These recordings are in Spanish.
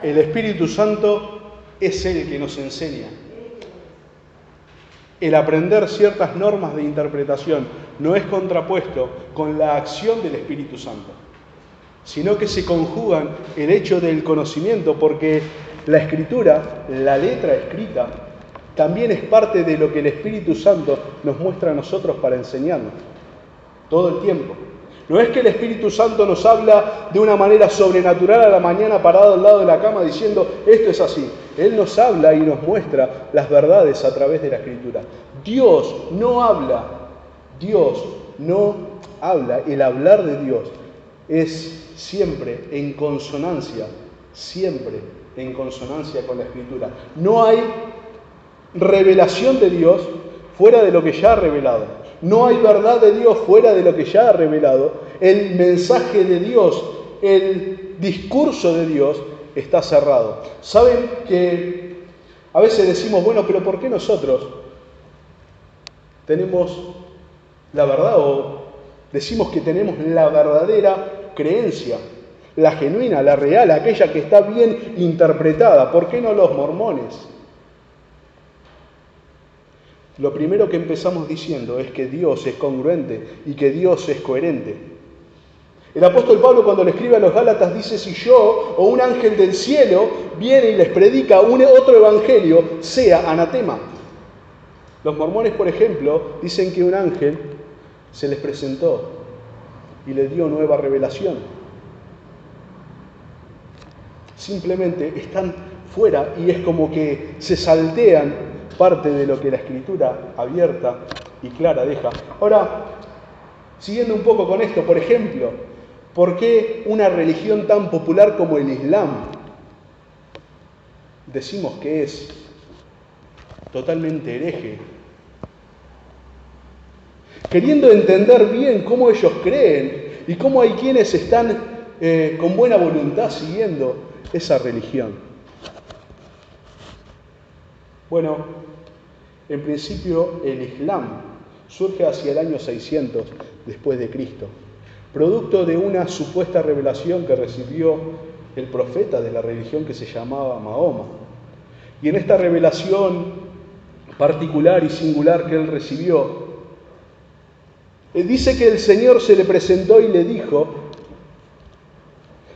El Espíritu Santo es el que nos enseña. El aprender ciertas normas de interpretación no es contrapuesto con la acción del Espíritu Santo, sino que se conjugan el hecho del conocimiento, porque la escritura, la letra escrita, también es parte de lo que el Espíritu Santo nos muestra a nosotros para enseñarnos, todo el tiempo. No es que el Espíritu Santo nos habla de una manera sobrenatural a la mañana parado al lado de la cama diciendo, esto es así. Él nos habla y nos muestra las verdades a través de la Escritura. Dios no habla. El hablar de Dios es siempre en consonancia con la Escritura. No hay revelación de Dios fuera de lo que ya ha revelado. No hay verdad de Dios fuera de lo que ya ha revelado. El mensaje de Dios, el discurso de Dios está cerrado. ¿Saben que a veces decimos, bueno, pero ¿por qué nosotros tenemos la verdad o decimos que tenemos la verdadera creencia, la genuina, la real, aquella que está bien interpretada? ¿Por qué no los mormones? Lo primero que empezamos diciendo es que Dios es congruente y que Dios es coherente. El apóstol Pablo, cuando le escribe a los Gálatas, dice, si yo o un ángel del cielo viene y les predica otro evangelio, sea anatema. Los mormones, por ejemplo, dicen que un ángel se les presentó y les dio nueva revelación. Simplemente están fuera y es como que se saltean parte de lo que la Escritura abierta y clara deja. Ahora, siguiendo un poco con esto, por ejemplo, ¿por qué una religión tan popular como el Islam decimos que es totalmente hereje? Queriendo entender bien cómo ellos creen y cómo hay quienes están con buena voluntad siguiendo esa religión. Bueno, en principio el Islam surge hacia el año 600 después de Cristo, producto de una supuesta revelación que recibió el profeta de la religión que se llamaba Mahoma. Y en esta revelación particular y singular que él recibió, dice que el Señor se le presentó y le dijo,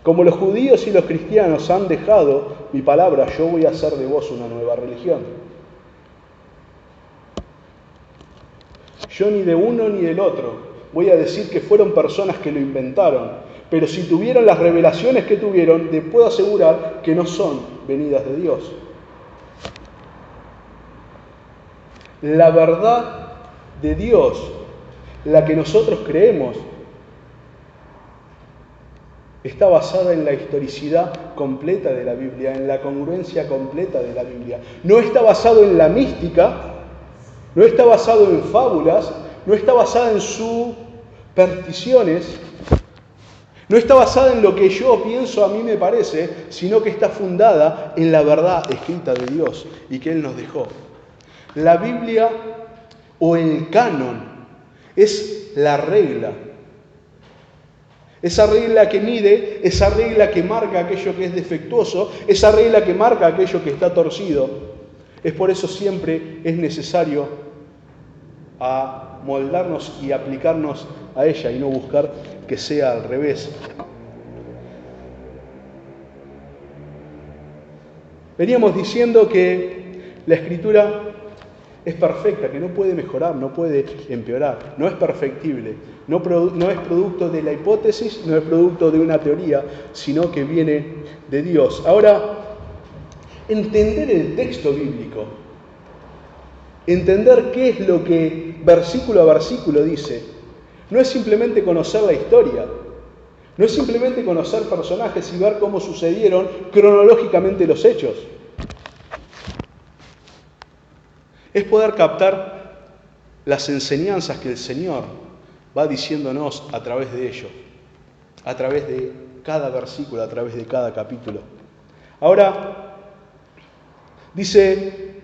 como los judíos y los cristianos han dejado mi palabra, yo voy a hacer de vos una nueva religión. Yo ni de uno ni del otro voy a decir que fueron personas que lo inventaron, pero si tuvieron las revelaciones que tuvieron, les puedo asegurar que no son venidas de Dios. La verdad de Dios, la que nosotros creemos, está basada en la historicidad completa de la Biblia, en la congruencia completa de la Biblia. No está basado en la mística, no está basado en fábulas, no está basada en supersticiones, no está basada en lo que yo pienso, a mí me parece, sino que está fundada en la verdad escrita de Dios y que Él nos dejó. La Biblia o el canon es la regla. Esa regla que mide, esa regla que marca aquello que es defectuoso, esa regla que marca aquello que está torcido. Es por eso siempre es necesario moldarnos y aplicarnos a ella y no buscar que sea al revés. Veníamos diciendo que la Escritura es perfecta, que no puede mejorar, no puede empeorar, no es perfectible, no es producto de la hipótesis, no es producto de una teoría, sino que viene de Dios. Ahora, entender el texto bíblico, entender qué es lo que versículo a versículo dice, no es simplemente conocer la historia, no es simplemente conocer personajes y ver cómo sucedieron cronológicamente los hechos. Es poder captar las enseñanzas que el Señor va diciéndonos a través de ello, a través de cada versículo, a través de cada capítulo. Ahora, dice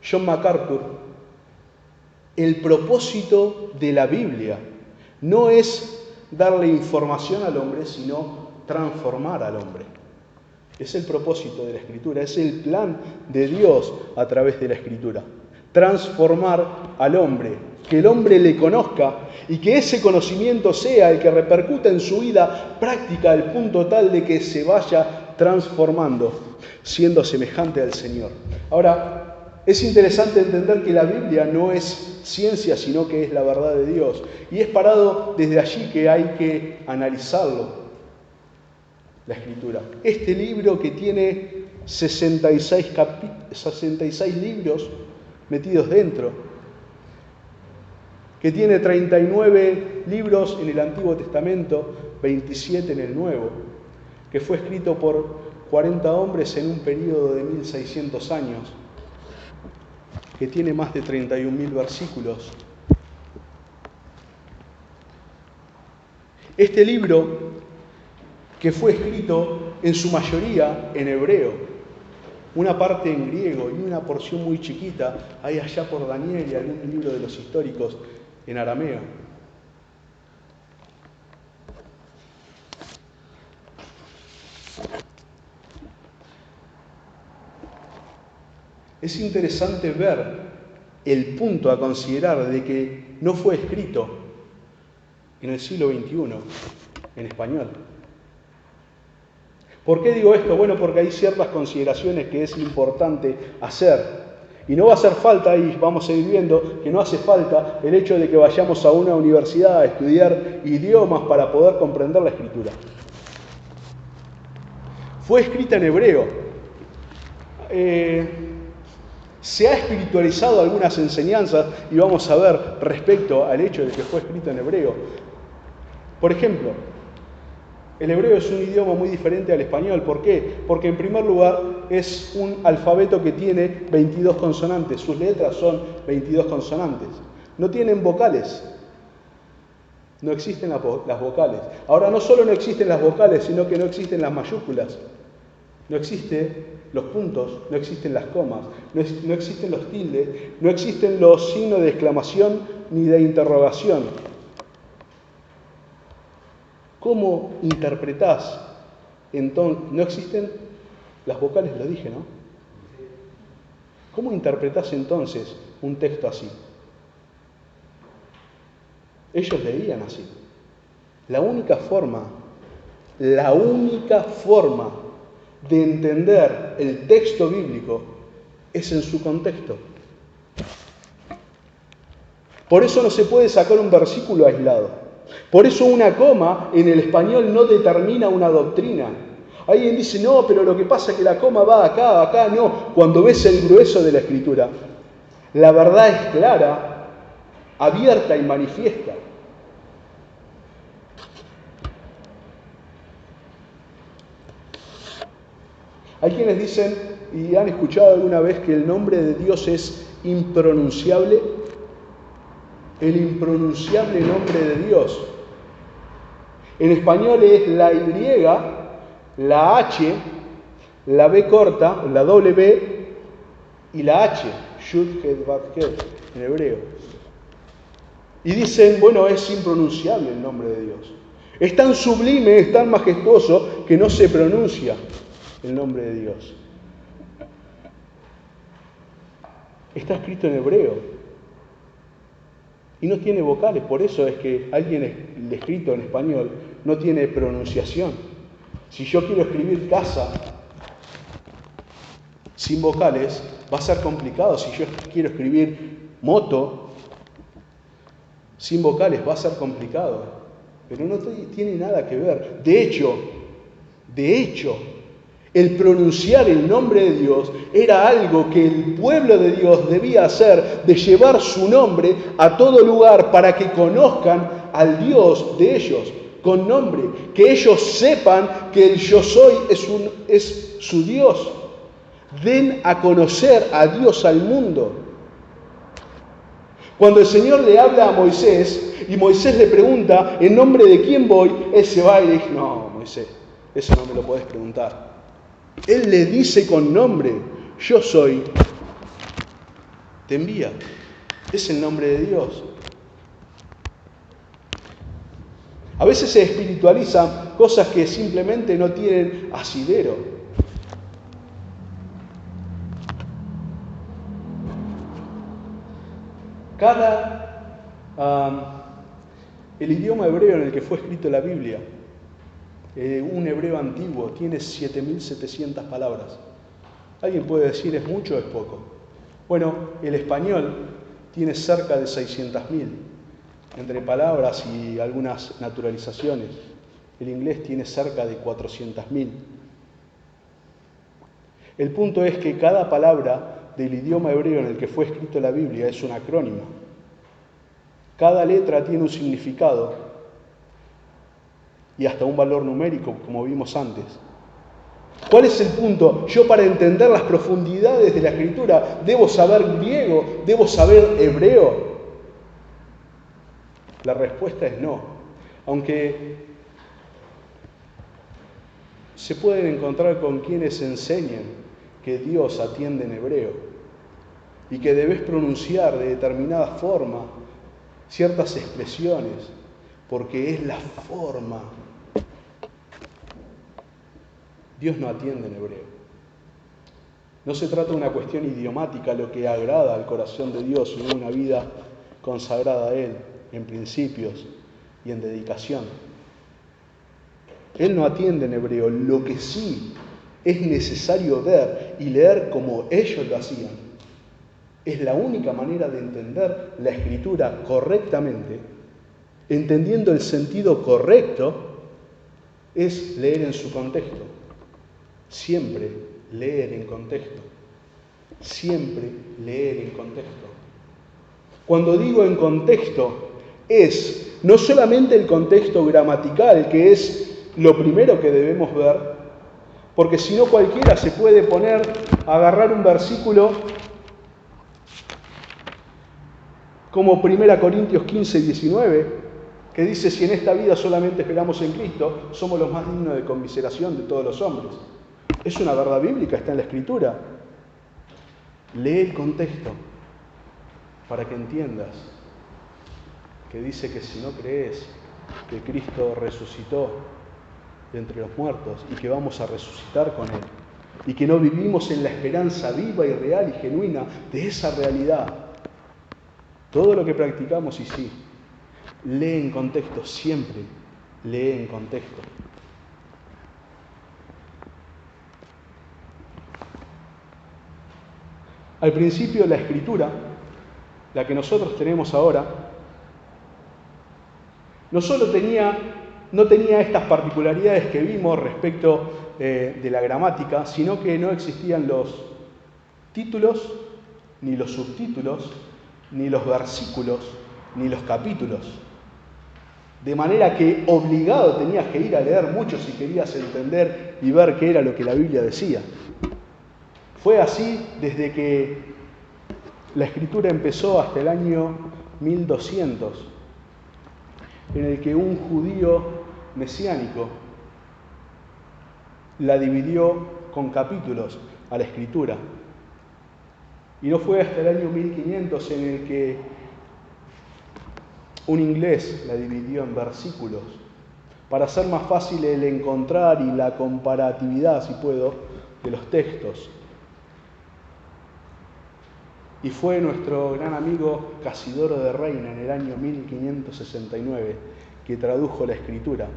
John MacArthur, el propósito de la Biblia no es darle información al hombre, sino transformar al hombre. Es el propósito de la Escritura, es el plan de Dios a través de la Escritura. Transformar al hombre, que el hombre le conozca y que ese conocimiento sea el que repercuta en su vida práctica al punto tal de que se vaya transformando, siendo semejante al Señor. Ahora, es interesante entender que la Biblia no es ciencia, sino que es la verdad de Dios. Y es parado desde allí que hay que analizarlo, la Escritura. Este libro que tiene 66 libros metidos dentro, que tiene 39 libros en el Antiguo Testamento, 27 en el Nuevo, que fue escrito por 40 hombres en un periodo de 1600 años, que tiene más de 31.000 versículos. Este libro, que fue escrito en su mayoría en hebreo, una parte en griego y una porción muy chiquita, ahí allá por Daniel y algún libro de los históricos, en arameo. Es interesante ver el punto a considerar de que no fue escrito en el siglo XXI en español. ¿Por qué digo esto? Bueno, porque hay ciertas consideraciones que es importante hacer. Y no va a hacer falta, y vamos a ir viendo que no hace falta el hecho de que vayamos a una universidad a estudiar idiomas para poder comprender la Escritura. Fue escrita en hebreo. Se ha espiritualizado algunas enseñanzas y vamos a ver respecto al hecho de que fue escrita en hebreo. Por ejemplo, el hebreo es un idioma muy diferente al español. ¿Por qué? Porque en primer lugar es un alfabeto que tiene 22 consonantes. Sus letras son 22 consonantes. No tienen vocales. No existen las vocales. Ahora, no solo no existen las vocales, sino que no existen las mayúsculas. No existen los puntos, no existen las comas, no existen los tildes, no existen los signos de exclamación ni de interrogación. ¿Cómo interpretás? Entonces, no existen las vocales, lo dije, ¿no? ¿Cómo interpretás entonces un texto así? Ellos leían así. La única forma de entender el texto bíblico es en su contexto. Por eso no se puede sacar un versículo aislado. Por eso una coma en el español no determina una doctrina. Alguien dice, no, pero lo que pasa es que la coma va acá, acá, no. Cuando ves el grueso de la Escritura, la verdad es clara, abierta y manifiesta. Hay quienes dicen, y han escuchado alguna vez, que el nombre de Dios es impronunciable. El impronunciable nombre de Dios. En español es la Y, la H, la B corta, la W y la H, Yud, Hed, Vav, Hed, en hebreo. Y dicen, bueno, es impronunciable el nombre de Dios. Es tan sublime, es tan majestuoso que no se pronuncia el nombre de Dios. Está escrito en hebreo. Y no tiene vocales, por eso es que alguien escrito en español no tiene pronunciación. Si yo quiero escribir casa sin vocales, va a ser complicado. Si yo quiero escribir moto sin vocales, va a ser complicado. Pero no tiene nada que ver. De hecho, el pronunciar el nombre de Dios era algo que el pueblo de Dios debía hacer, de llevar su nombre a todo lugar para que conozcan al Dios de ellos, con nombre, que ellos sepan que el Yo Soy es su Dios. Den a conocer a Dios al mundo. Cuando el Señor le habla a Moisés y Moisés le pregunta, ¿en nombre de quién voy?, él se va y le dice, no, Moisés, eso no me lo podés preguntar. Él le dice con nombre, Yo Soy, te envía. Es el nombre de Dios. A veces se espiritualizan cosas que simplemente no tienen asidero. El idioma hebreo en el que fue escrito la Biblia, un hebreo antiguo, tiene 7.700 palabras. Alguien puede decir, ¿es mucho o es poco? Bueno, el español tiene cerca de 600.000, entre palabras y algunas naturalizaciones. El inglés tiene cerca de 400.000. El punto es que cada palabra del idioma hebreo en el que fue escrito la Biblia es un acrónimo. Cada letra tiene un significado y hasta un valor numérico, como vimos antes. ¿Cuál es el punto? Yo, para entender las profundidades de la Escritura, ¿debo saber griego? ¿Debo saber hebreo? La respuesta es no. Aunque se pueden encontrar con quienes enseñan que Dios atiende en hebreo y que debes pronunciar de determinada forma ciertas expresiones, porque es la forma. Dios no atiende en hebreo. No se trata de una cuestión idiomática lo que agrada al corazón de Dios, sino una vida consagrada a Él, en principios y en dedicación. Él no atiende en hebreo. Lo que sí es necesario ver y leer como ellos lo hacían. Es la única manera de entender la Escritura correctamente, entendiendo el sentido correcto, es leer en su contexto. Siempre leer en contexto. Siempre leer en contexto. Cuando digo en contexto, es no solamente el contexto gramatical, que es lo primero que debemos ver, porque si no cualquiera se puede poner a agarrar un versículo como 1 Corintios 15, 19, que dice: si en esta vida solamente esperamos en Cristo, somos los más dignos de conmiseración de todos los hombres. Es una verdad bíblica, está en la Escritura. Lee el contexto para que entiendas que dice que si no crees que Cristo resucitó de entre los muertos y que vamos a resucitar con Él, y que no vivimos en la esperanza viva y real y genuina de esa realidad, todo lo que practicamos, y sí, lee en contexto, siempre lee en contexto. Al principio, la Escritura, la que nosotros tenemos ahora, no tenía estas particularidades que vimos respecto de la gramática, sino que no existían los títulos, ni los subtítulos, ni los versículos, ni los capítulos. De manera que obligado tenías que ir a leer mucho si querías entender y ver qué era lo que la Biblia decía. Fue así desde que la Escritura empezó hasta el año 1200, en el que un judío mesiánico la dividió con capítulos a la Escritura. Y no fue hasta el año 1500 en el que un inglés la dividió en versículos, para hacer más fácil el encontrar y la comparatividad, si puedo, de los textos. Y fue nuestro gran amigo Casidoro de Reina en el año 1569 que tradujo la Escritura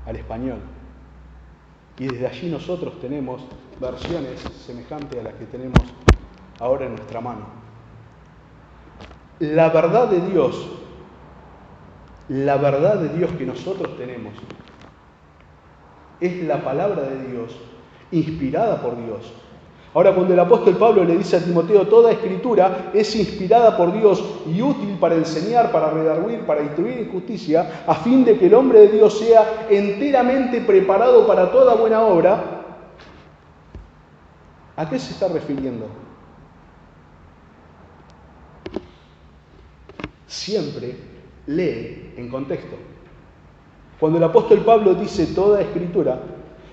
al español. Y desde allí nosotros tenemos versiones semejantes a las que tenemos ahora en nuestra mano. La verdad de Dios que nosotros tenemos es la palabra de Dios, inspirada por Dios. Ahora, cuando el apóstol Pablo le dice a Timoteo: toda Escritura es inspirada por Dios y útil para enseñar, para redarguir, para instruir en justicia, a fin de que el hombre de Dios sea enteramente preparado para toda buena obra, ¿a qué se está refiriendo? Siempre lee en contexto. Cuando el apóstol Pablo dice toda Escritura,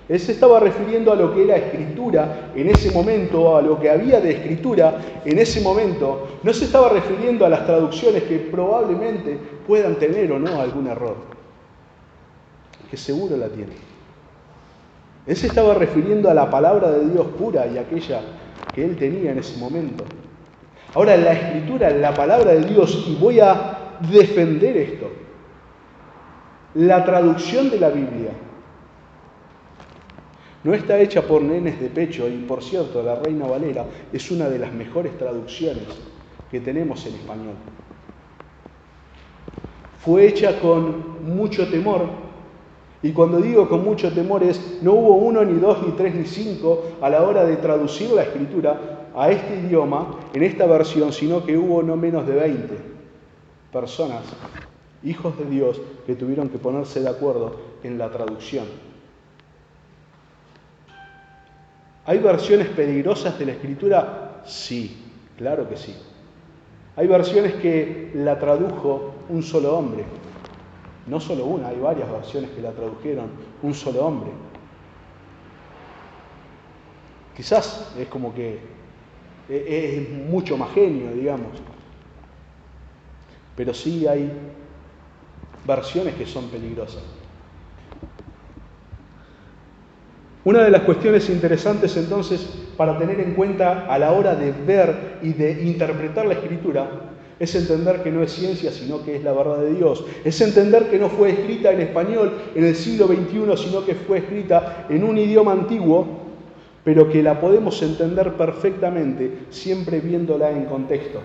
él se estaba refiriendo a lo que era Escritura en ese momento, a lo que había de Escritura en ese momento. No se estaba refiriendo a las traducciones que probablemente puedan tener o no algún error, que seguro la tienen. Él se estaba refiriendo a la palabra de Dios pura y aquella que él tenía en ese momento. Ahora la Escritura, la palabra de Dios, y voy a defender esto, la traducción de la Biblia no está hecha por nenes de pecho, y por cierto, la Reina Valera es una de las mejores traducciones que tenemos en español. Fue hecha con mucho temor, y cuando digo con mucho temor no hubo 1, ni 2, ni 3, ni 5 a la hora de traducir la Escritura a este idioma, en esta versión, sino que hubo no menos de 20 personas, hijos de Dios, que tuvieron que ponerse de acuerdo en la traducción. ¿Hay versiones peligrosas de la Escritura? Sí, claro que sí. Hay versiones que la tradujo un solo hombre. No solo una, hay varias versiones que la tradujeron un solo hombre. Quizás es como que es mucho más genio, digamos. Pero sí hay versiones que son peligrosas. Una de las cuestiones interesantes entonces para tener en cuenta a la hora de ver y de interpretar la Escritura es entender que no es ciencia, sino que es la verdad de Dios. Es entender que no fue escrita en español en el siglo XXI, sino que fue escrita en un idioma antiguo, pero que la podemos entender perfectamente siempre viéndola en contexto.